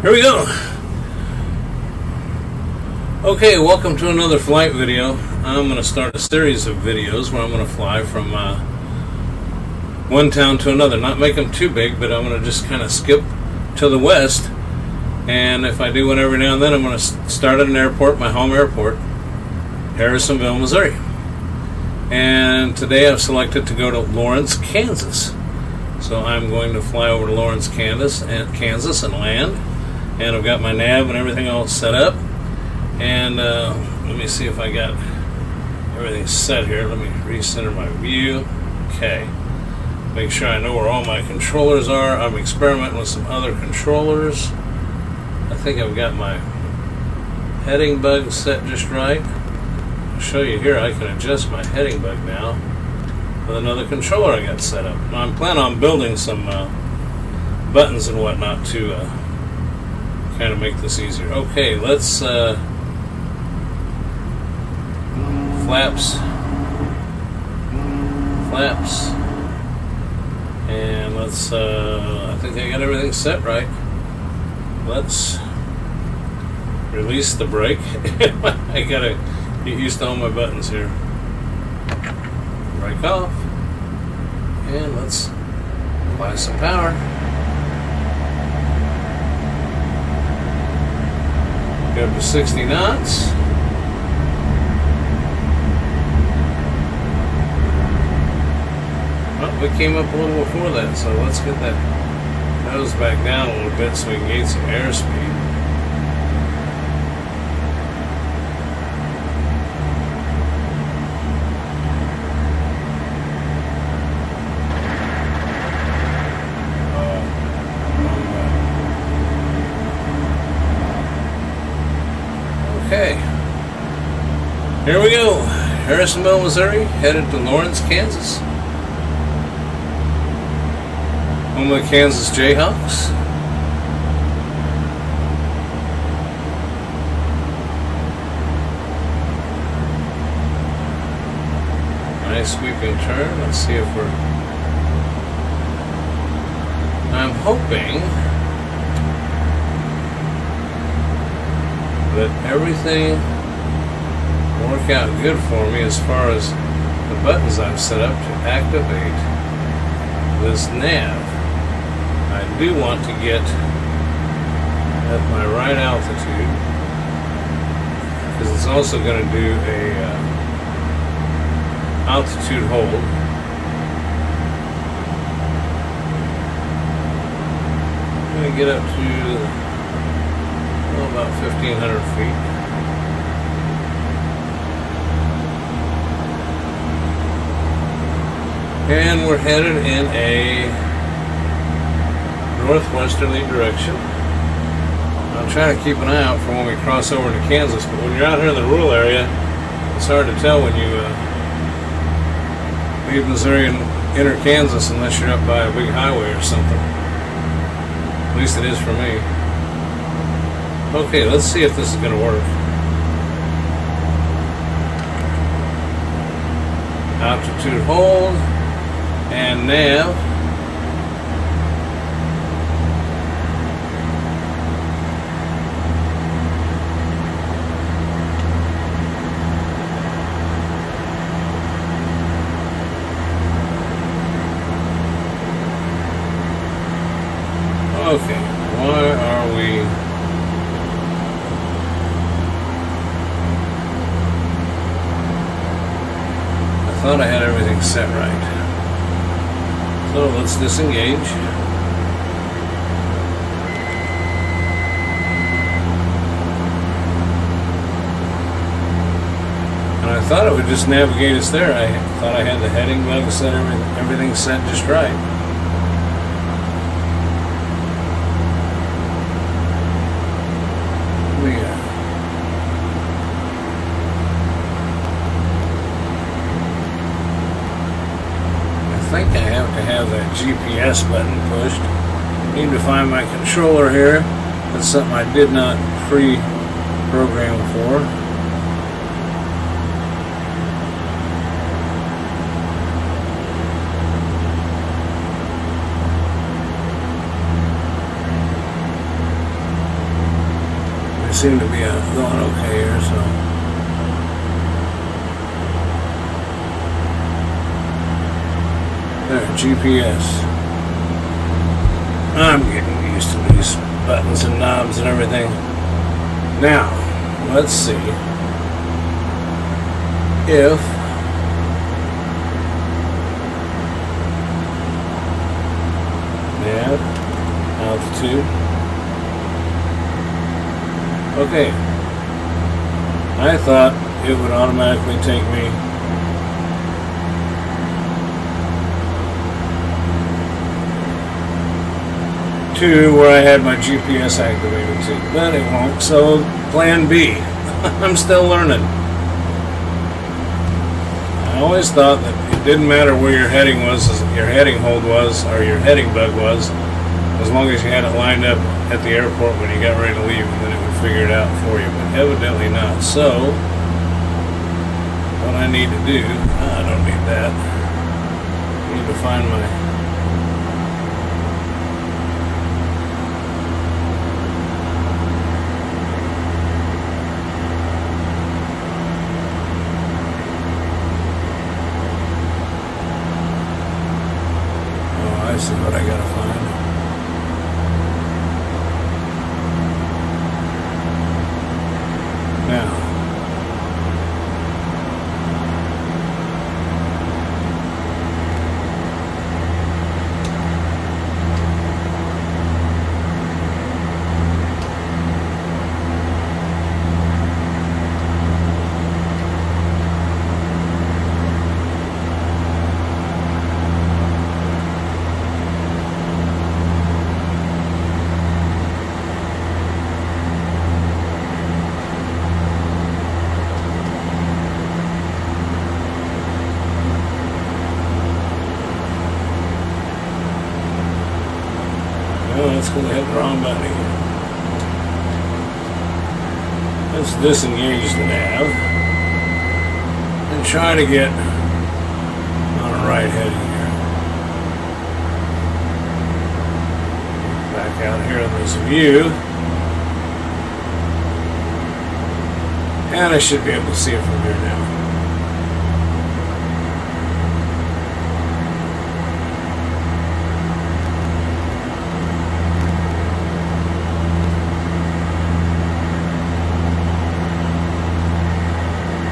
Here we go. Okay, welcome to another flight video. I'm going to start a series of videos where I'm going to fly from one town to another. Not make them too big, but I'm going to just kind of skip to the west. And if I do one every now and then, I'm going to start at an airport, my home airport, Harrisonville, Missouri. And today I've selected to go to Lawrence, Kansas. So I'm going to fly over to Lawrence, Kansas and land. And I've got my nav and everything all set up. And let me see if I got everything set here. Let me recenter my view. Okay. Make sure I know where all my controllers are. I'm experimenting with some other controllers. I think I've got my heading bug set just right. I'll show you here. I can adjust my heading bug now with another controller I got set up. Now I'm planning on building some buttons and whatnot to kind of make this easier. Okay, let's flaps, and let's I think I got everything set right. Let's release the brake. I gotta get used to all my buttons here. Brake off, and let's apply some power. Go up to 60 knots. Well, we came up a little before that, so let's get that nose back down a little bit so we can gain some airspeed. Okay, here we go. Harrisonville, Missouri, headed to Lawrence, Kansas. Home of the Kansas Jayhawks. Nice sweeping turn. Let's see if we're... I'm hoping that everything will work out good for me as far as the buttons I've set up to activate this nav. I do want to get at my right altitude because it's also going to do a altitude hold. I'm going to get up to about 1,500 feet. And we're headed in a northwesterly direction. I'm trying to keep an eye out for when we cross over to Kansas, but when you're out here in the rural area, it's hard to tell when you leave Missouri and enter Kansas unless you're up by a big highway or something. At least it is for me. Okay, let's see if this is going to work. Altitude hold and nav. Okay, why are we... I thought I had everything set right. So let's disengage. And I thought it would just navigate us there. I thought I had the heading bug set, everything set just right. I think I have to have that GPS button pushed. Need to find my controller here. That's something I did not pre-program for. seem to be going okay here, so. There, GPS. I'm getting used to these buttons and knobs and everything. Now, let's see if nav, altitude. Okay. I thought it would automatically take me to where I had my GPS activated to, but it won't. So plan B. I'm still learning. I always thought that it didn't matter where your heading was, your heading hold was, or your heading bug was, as long as you had it lined up at the airport when you got ready to leave, and then it would figure it out for you. But evidently not. So what I need to do, I don't need that. I need to find my I see what I gotta find. Now, let's go ahead and wrong button again. Let's disengage the nav and try to get on a right heading here. Back out here in this view. And I should be able to see it from here now.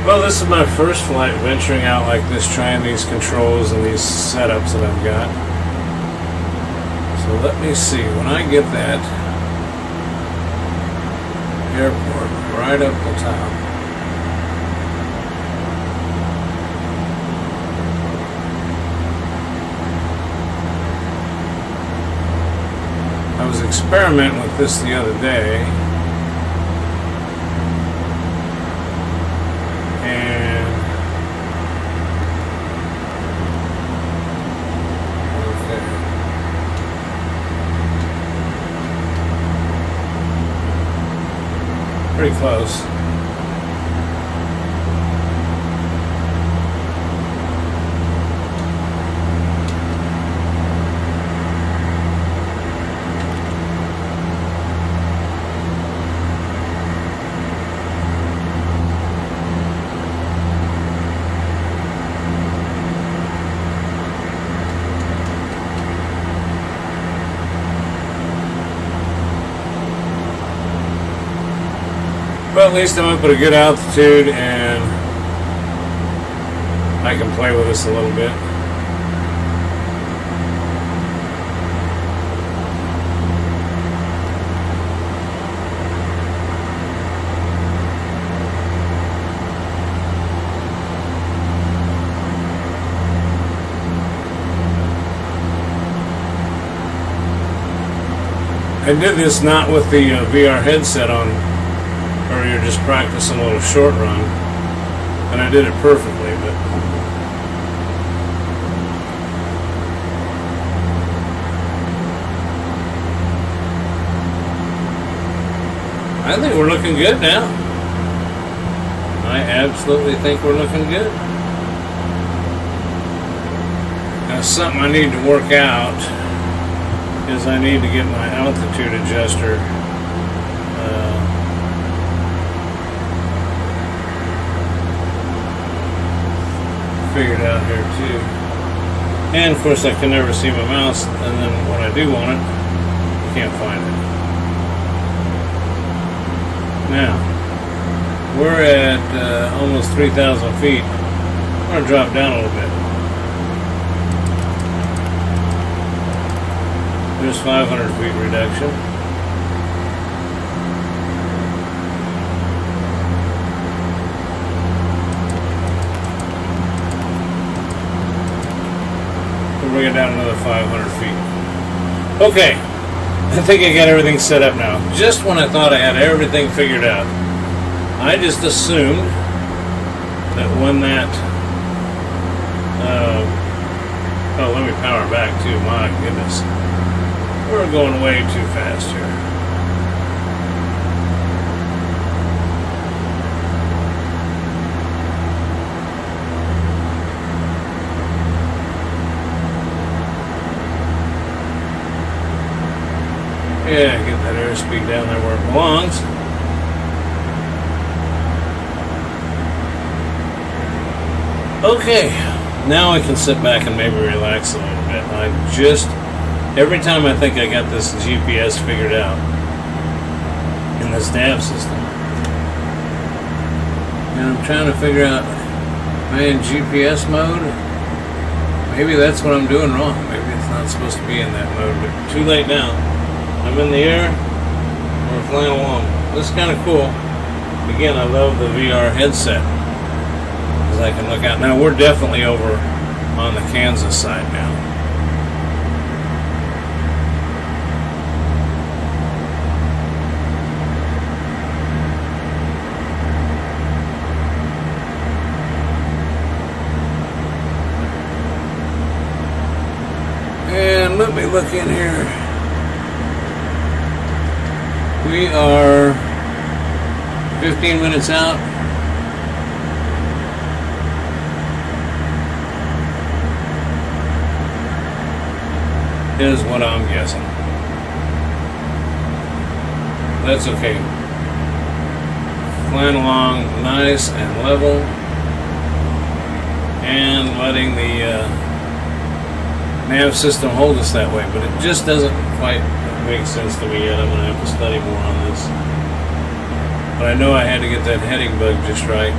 Well, this is my first flight venturing out like this, trying these controls and these setups that I've got. So let me see, when I get that airport right up the top, I was experimenting with this the other day. Pretty close. But at least I'm up at a good altitude and I can play with this a little bit. I did this not with the VR headset on, or you're just practicing a little short run, and I did it perfectly, but I think we're looking good now. I absolutely think we're looking good. Now, something I need to work out is I need to get my altitude adjuster figured out here too. And of course I can never see my mouse, and then when I do want it, I can't find it. Now, we're at almost 3,000 feet. I'm going to drop down a little bit. There's 500 feet reduction. We'll bring it down another 500 feet. Okay, I think I got everything set up now. Just when I thought I had everything figured out, I just assumed that when that oh, let me power back too. My goodness, we're going way too fast here. Yeah, get that airspeed down there where it belongs. Okay, now I can sit back and maybe relax a little bit. Every time I think I got this GPS figured out in this nav system, and I'm trying to figure out, am I in GPS mode? Maybe that's what I'm doing wrong. Maybe it's not supposed to be in that mode, but too late now. I'm in the air, we're flying along. This is kind of cool. Again, I love the VR headset, because I can look out. Now, we're definitely over on the Kansas side now. And let me look in here. We are 15 minutes out. Is what I'm guessing. That's okay. Flying along nice and level, and letting the nav system hold us that way, but it just doesn't quite make sense to me yet. I'm going to have to study more on this. But I know I had to get that heading bug just right.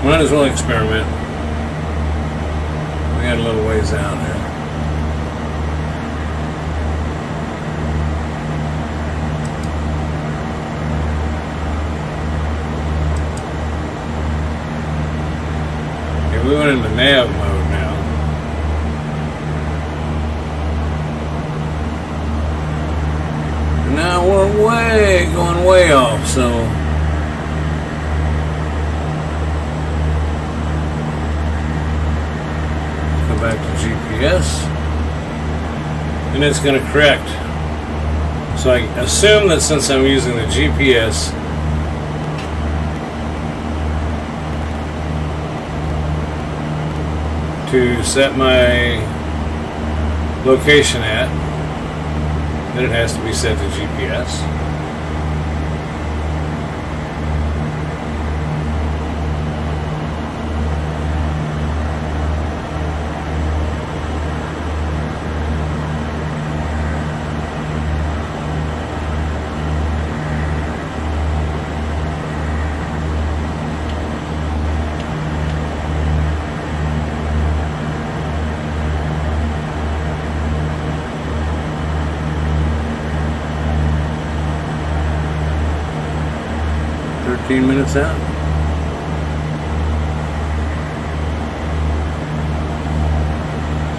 Might as well experiment. We got a little ways out here. Okay, we went into nav mode now. And now we're going way off, so back to GPS, and it's going to correct. So I assume that since I'm using the GPS, to set my location at, then it has to be set to GPS. Minutes out.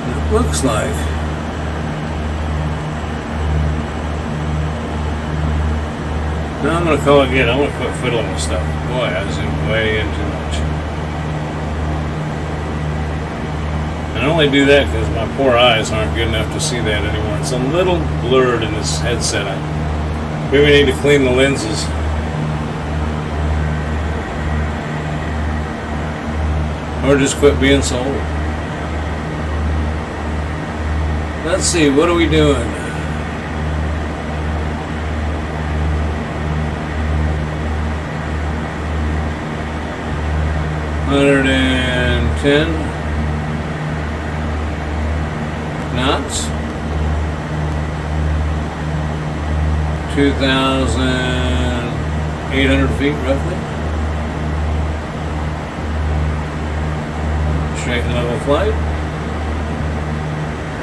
It looks like Now I'm going to call it good. I'm going to quit fiddling with stuff. Boy, I zoomed way in too much. And I only do that because my poor eyes aren't good enough to see that anymore. It's a little blurred in this headset. I maybe need to clean the lenses. Or just quit being so old. Let's see, what are we doing? $110 knots. 2,800 feet roughly. Straight and level flight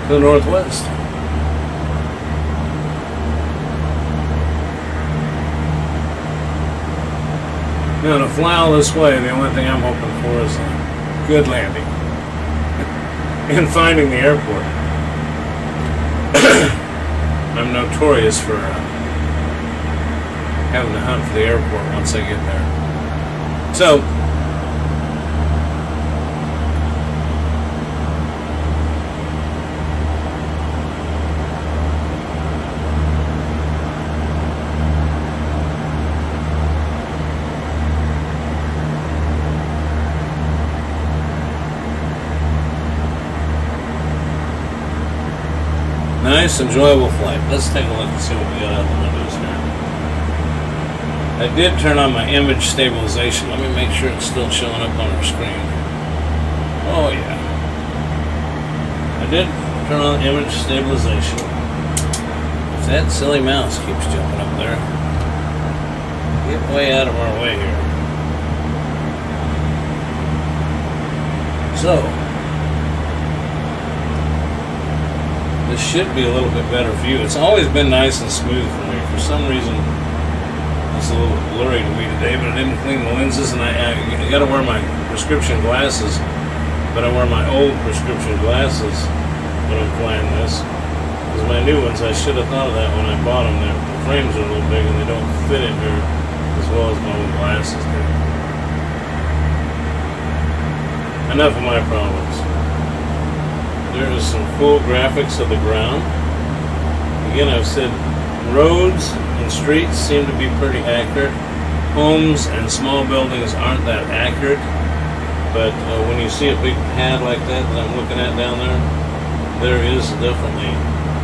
to the northwest. Now to fly all this way, the only thing I'm hoping for is a good landing and finding the airport. I'm notorious for having to hunt for the airport once I get there. So, nice, enjoyable flight. Let's take a look and see what we got out the windows here. I did turn on my image stabilization. Let me make sure it's still showing up on our screen. Oh yeah. I did turn on image stabilization. If that silly mouse keeps jumping up there, get way out of our way here. So, this should be a little bit better view. It's always been nice and smooth for me. For some reason, it's a little blurry to me today, but I didn't clean the lenses, and I got to wear my prescription glasses, but I wear my old prescription glasses when I'm flying this. Because my new ones, I should have thought of that when I bought them. The frames are a little big, and they don't fit in here as well as my old glasses do. Enough of my problems. There is some cool graphics of the ground. Again, I've said roads and streets seem to be pretty accurate. Homes and small buildings aren't that accurate, but when you see a big pad like that I'm looking at down there, there is definitely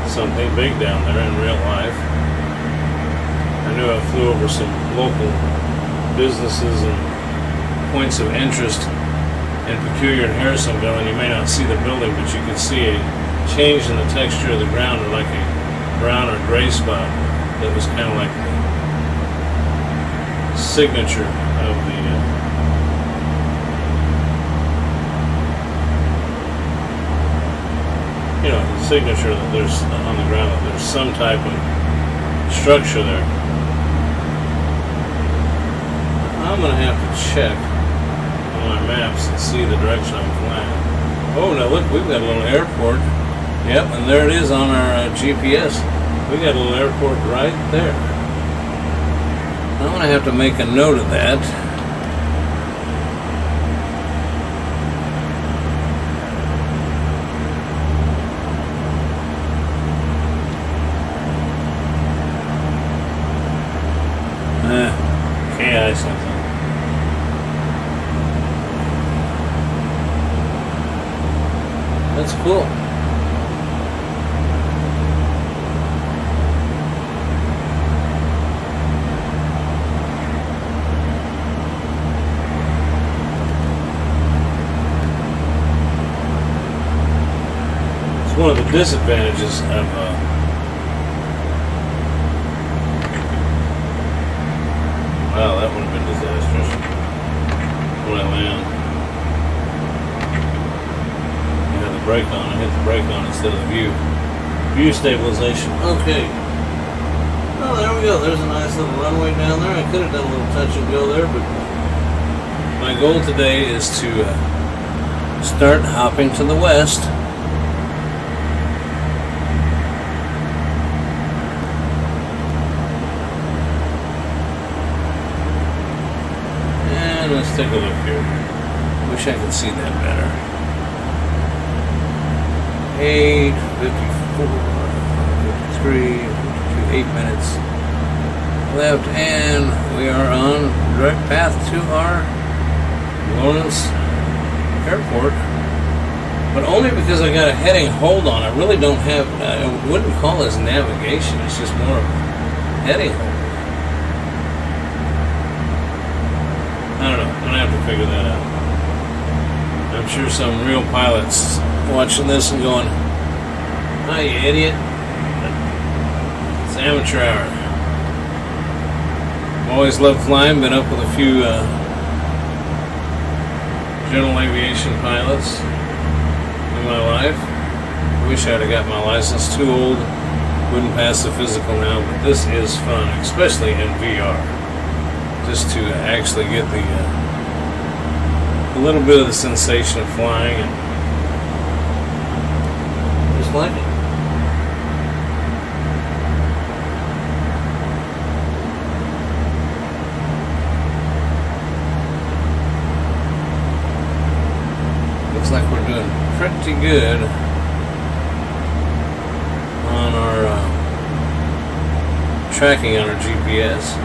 something big down there in real life. I knew I flew over some local businesses and points of interest and peculiar in Harrisonville, and you may not see the building, but you can see a change in the texture of the ground, or like a brown or gray spot that was kind of like the signature of the the signature that there's on the ground, that there's some type of structure there. I'm going to have to check my maps and see the direction I'm flying. Oh, now look, we've got a little airport. Yep, and there it is on our GPS. We got a little airport right there. I'm going to have to make a note of that. KI something. That's cool. It's one of the disadvantages of wow, that would have been disastrous when I land. Brake on. I hit the brake on instead of the view. View stabilization. Okay. Oh, there we go. There's a nice little runway down there. I could have done a little touch and go there, but my goal today is to start hopping to the west. And let's take a look here. Wish I could see that better. 8:54, 53, 52, 8 minutes left, and we are on direct path to our Lawrence Airport. But only because I got a heading hold on. I really don't have, I wouldn't call this navigation, it's just more of a heading hold. I don't know, I'm going to have to figure that out. I'm sure some real pilot's watching this and going, "Hi, you idiot." It's amateur hour. Always loved flying, been up with a few general aviation pilots in my life. Wish I'd have got my license. Too old, wouldn't pass the physical now, but this is fun, especially in VR. Just to actually get the a little bit of the sensation of flying, and just like it. Looks like we're doing pretty good on our tracking on our GPS.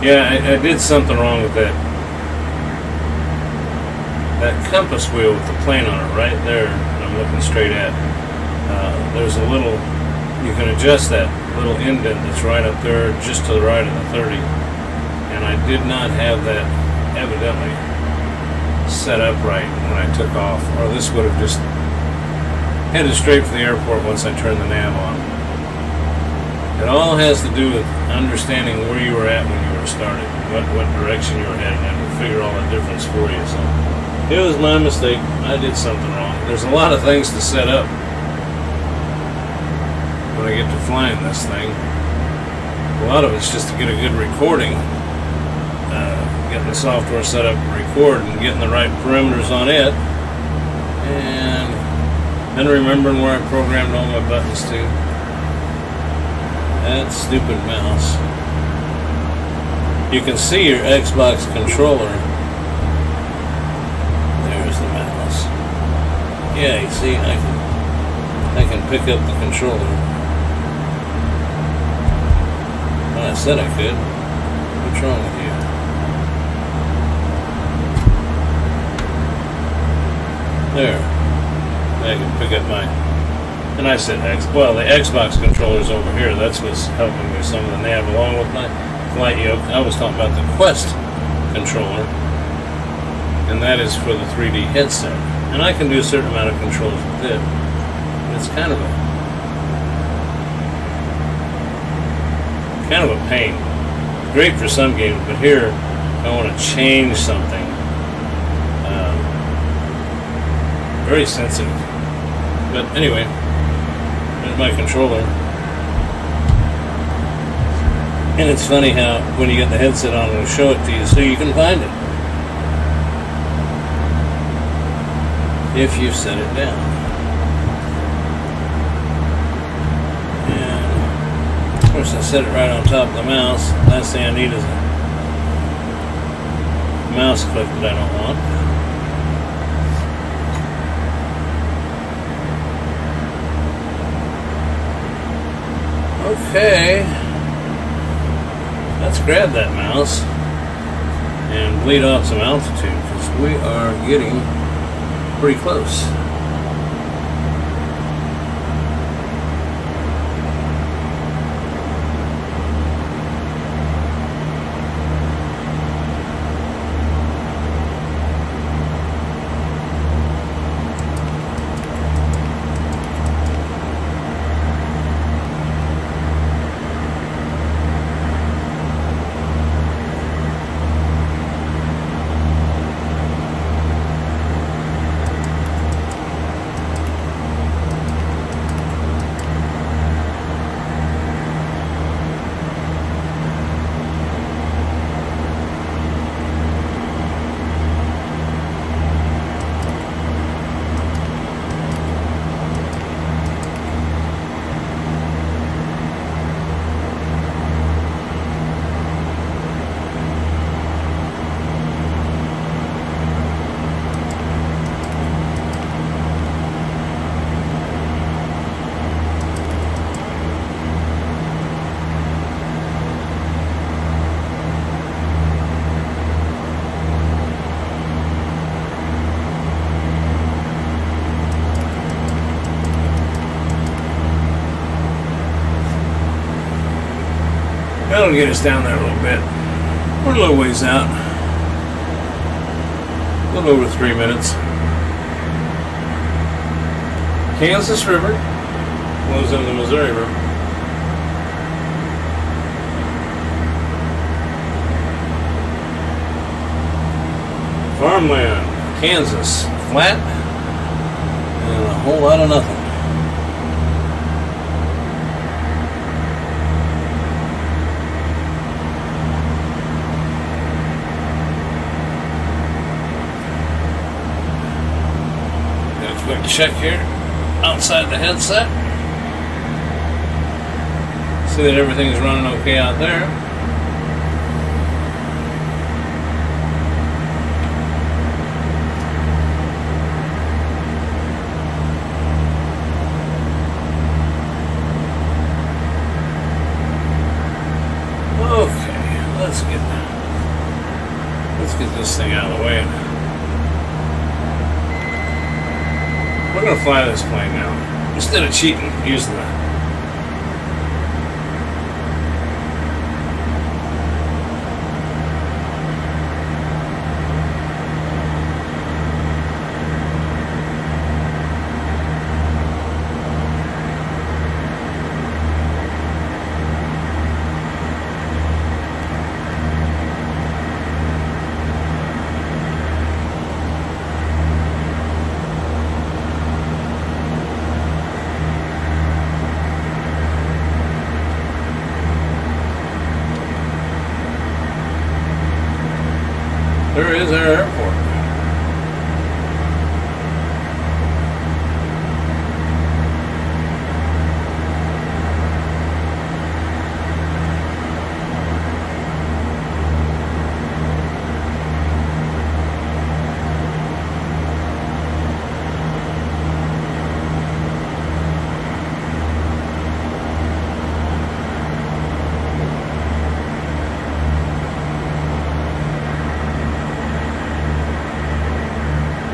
Yeah, I did something wrong with that compass wheel with the plane on it right there. I'm looking straight at. There's a little, you can adjust that little indent that's right up there, just to the right of the 30. And I did not have that evidently set up right when I took off, or this would have just headed straight for the airport once I turned the nav on. It all has to do with understanding where you were at when you were started, what direction you were heading, and we'll figure all the difference for you. So it was my mistake. I did something wrong. There's a lot of things to set up when I get to flying this thing. A lot of it's just to get a good recording, getting the software set up to record and getting the right parameters on it, and then remembering where I programmed all my buttons to. That stupid mouse. You can see your Xbox controller. There's the mouse. Yeah, you see, I can pick up the controller. Well, I said I could. What's wrong with you? There. I can pick up my. And I said well, the Xbox controller's over here. That's what's helping me some of the nav along with my flight yoke. I was talking about the Quest controller, and that is for the 3D headset. And I can do a certain amount of controls with it. It's kind of a pain. Great for some games, but here I want to change something. Very sensitive. But anyway. There's my controller. And it's funny how when you get the headset on, it'll show it to you so you can find it if you set it down. And of course I set it right on top of the mouse. Last thing I need is a mouse clip that I don't want. Okay, let's grab that mouse and bleed off some altitude because we are getting pretty close. That'll get us down there a little bit. We're a little ways out. A little over 3 minutes. Kansas River flows into the Missouri River. Farmland, Kansas, flat, and a whole lot of nothing. Got a quick check here outside the headset. See that everything's running okay out there. Let's get this thing out of the way. We're going to fly this plane now. Instead of cheating, using the There is our airport.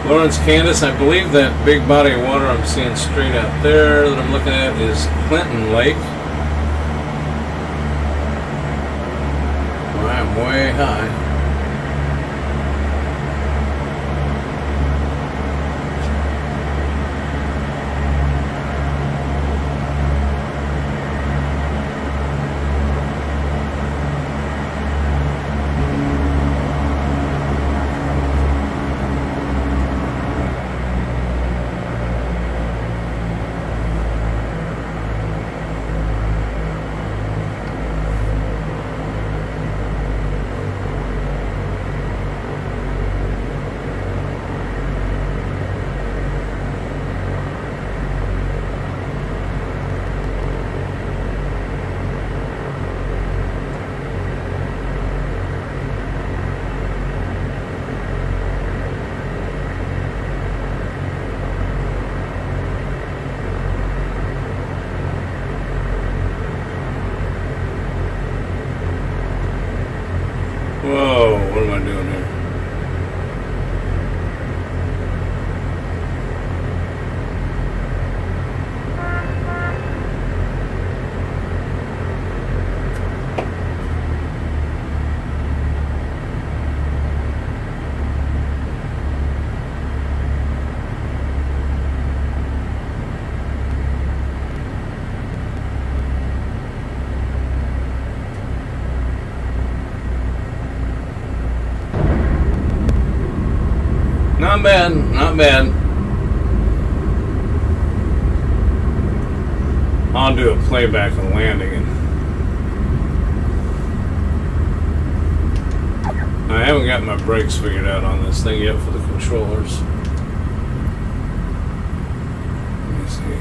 Lawrence, Kansas, I believe that big body of water I'm seeing straight out there that I'm looking at is Clinton Lake. Well, I'm way high. Whoa, what am I doing here? Not bad, not bad. I'll do a playback of landing. I haven't got my brakes figured out on this thing yet for the controllers. Let me see.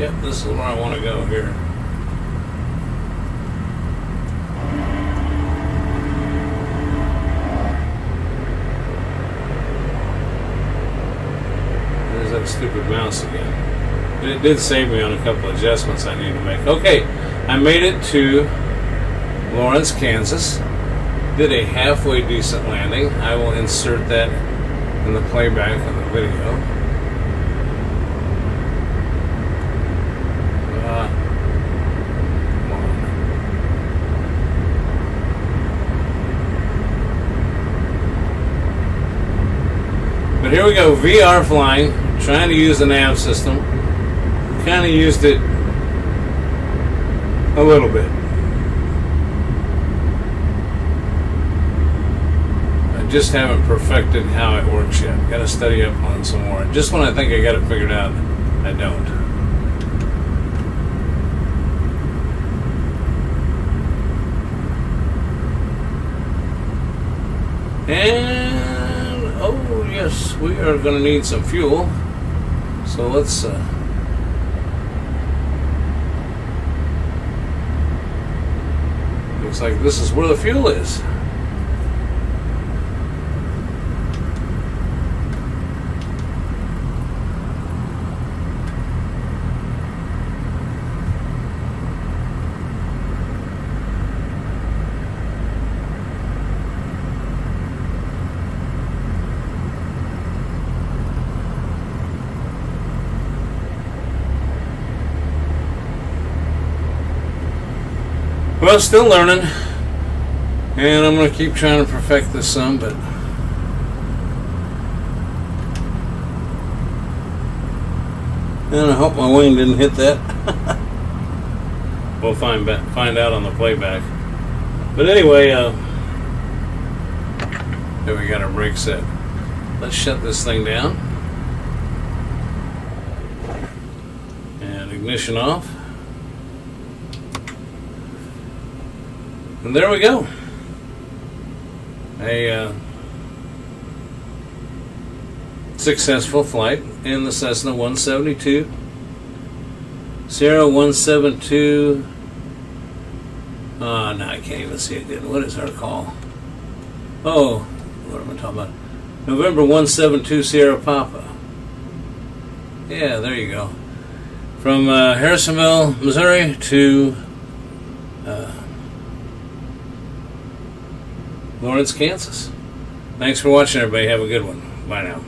Yep, this is where I want to go here. That stupid mouse again. But it did save me on a couple of adjustments I need to make. Okay, I made it to Lawrence, Kansas. Did a halfway decent landing. I will insert that in the playback of the video. But here we go, VR flying, trying to use the nav system. Kind of used it a little bit. I just haven't perfected how it works yet. Got to study up on it some more. Just when I think I got it figured out, I don't. And, oh yes, we are going to need some fuel. So let's, looks like this is where the fuel is. Well, still learning, and I'm going to keep trying to perfect this some, but and I hope my wing didn't hit that. We'll find out on the playback. But anyway, there we got our brake set. Let's shut this thing down and ignition off. And there we go. A successful flight in the Cessna 172. Sierra 172. Oh, now I can't even see it good. What is her call? Oh, what am I talking about? November 172 Sierra Papa. Yeah, there you go. From Harrisonville, Missouri to Lawrence, Kansas. Thanks for watching, everybody. Have a good one. Bye now.